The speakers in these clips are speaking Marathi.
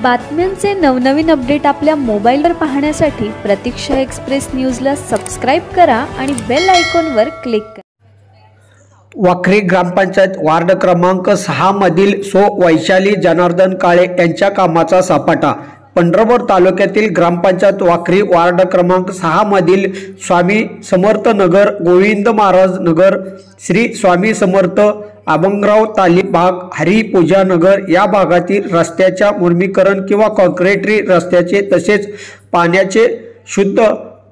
बातम्यांचे नवनवीन अपडेट आपल्या मोबाईलवर पाहण्यासाठी प्रतीक्षा एक्सप्रेस न्यूजला सबस्क्राईब करा आणि बेल आयकॉनवर क्लिक करा। वाखरी ग्रामपंचायत वार्ड क्रमांक 6 मधील वैशाली जनार्दन काळे यांच्या कामाचा सपाटा। पंढरपूर तालुक्यातील ग्रामपंचायत वाखरी वार्ड क्रमांक 6 मधील स्वामी समर्थ नगर, गोविंद महाराज नगर, श्री स्वामी समर्थ अभंगराव तालीम भाग, हरी पूजा नगर या भागातील रस्त्याच्या मुर्मीकरण किंवा कॉन्क्रीटरी रस्त्याचे तसेच पाण्याचे शुद्ध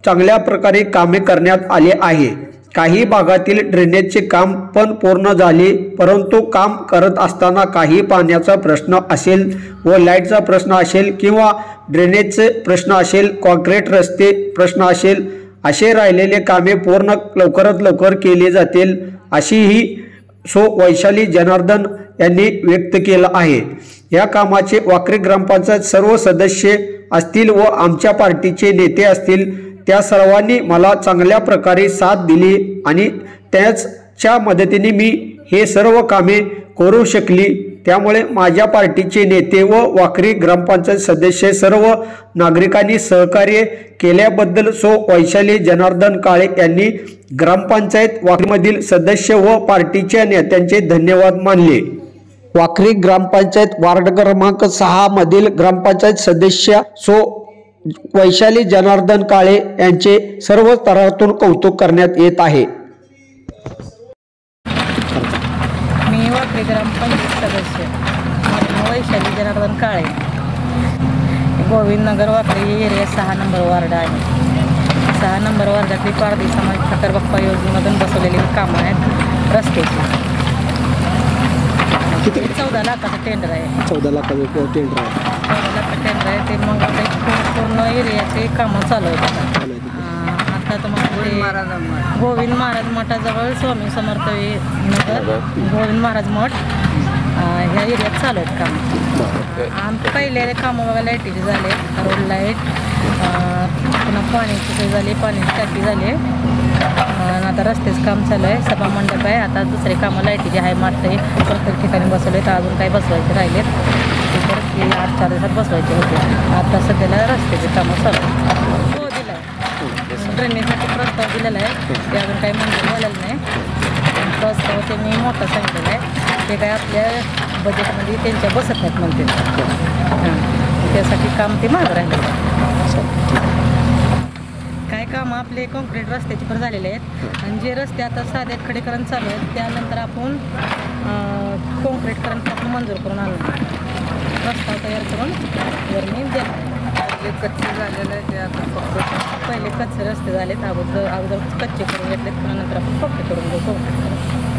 चांगल्या प्रकारे कामे करण्यात आले आहे। काही भागातील ड्रेनेजचे काम पण पूर्ण झाले, परंतु काम करत असताना काही पाण्याचा प्रश्न असेल व लाईटचा प्रश्न असेल किंवा ड्रेनेजचे प्रश्न असेल, कॉन्क्रीट रस्ते प्रश्न असेल, असे राहिलेले कामे पूर्ण लवकरात लवकर केले जातील अशीही वैशाली जनार्दन यांनी व्यक्त केलं आहे। या कामाचे वाखरी ग्रामपंचायत सर्व सदस्य असतील व आमच्या पार्टीचे नेते असतील त्या सर्वांनी मला चांगल्या प्रकारे साथ दिली आणि त्याच्या मदतीने मी हे सर्व कामे करू शकली। त्यामुळे माझ्या पार्टीचे नेते व वाखरी ग्रामपंचायत सदस्य सर्व नागरिकांनी सहकार्य केल्याबद्दल वैशाली जनार्दन काळे यांनी ग्रामपंचायत वाखरीमधील सदस्य व पार्टीच्या नेत्यांचे धन्यवाद मानले। वाखरी ग्रामपंचायत वार्ड क्रमांक 6 मधील ग्रामपंचायत सदस्य वैशाली जनार्दन काळे यांचे सर्व स्तरातून कौतुक करण्यात येत आहे। मी वाखरी ग्रामपंचायत सदस्य वैशाली जनार्दन काळे, Govind Nagar Wakhari area 6 number ward आहे। 6 नंबर वार्डातली पारधी समाज ठाकर बाप्पा योजनेमधून बसवलेली कामं आहेत रस्त्याची। 14 लाखाचं टेंडर आहे। 14 लाखाचं टेंडर आहे। 14 लाखाचं टेंडर आहे ते मग पूर्ण एरियाचे कामं चालू आहेत। आता तुम्हाला गोविंद महाराज मठाजवळ स्वामी समर्थ नगर, गोविंद महाराज मठ ह्या एरियात चालू आहेत कामं। पहिले कामं बघा लाईटीचे झाले, रोड लाईट, पुन्हा पाण्याची सोय झाली, पाण्याची टाकी झाली, आता रस्त्याचं काम चालू आहे, सभा मंडप आहे। आता दुसरे कामं लाईटीचे आहे, मात्र प्रत्येक ठिकाणी बसवले तर अजून काही बसवायचे राहिलेत, ते तर 8-4 दिवसात बसवायचे होते। आता सध्याला रस्त्याचे कामं चालू आहे। हो दिलं आहे, ड्रेनेजसाठी प्रस्ताव दिलेला आहे, ते अजून काही मंजूर झालेलं नाही। प्रस्ताव त्यांनी मोठा सांगितलेला आहे, ते काय आपल्या बजेटमध्ये त्यांच्या बसत नाहीत म्हणते, त्यासाठी काम ते मागं राहिलेलं आहे। काय कामं आपले कॉन्क्रीट रस्त्याचे पण झालेले आहेत आणि जे रस्ते आता साधे खडीकरण चालू आहेत त्यानंतर आपण कॉन्क्रीटकरण आपण मंजूर करून आणलं, प्रस्ताव तयार करून वरणी देणार। कच्चे झालेलं आहे ते आता फक्त पहिले कच्चे रस्ते झालेत, अगोदर कच्चे करून घेतलेत, नंतर आपण पक्के करून घेऊ कॉन्क्रीट करून।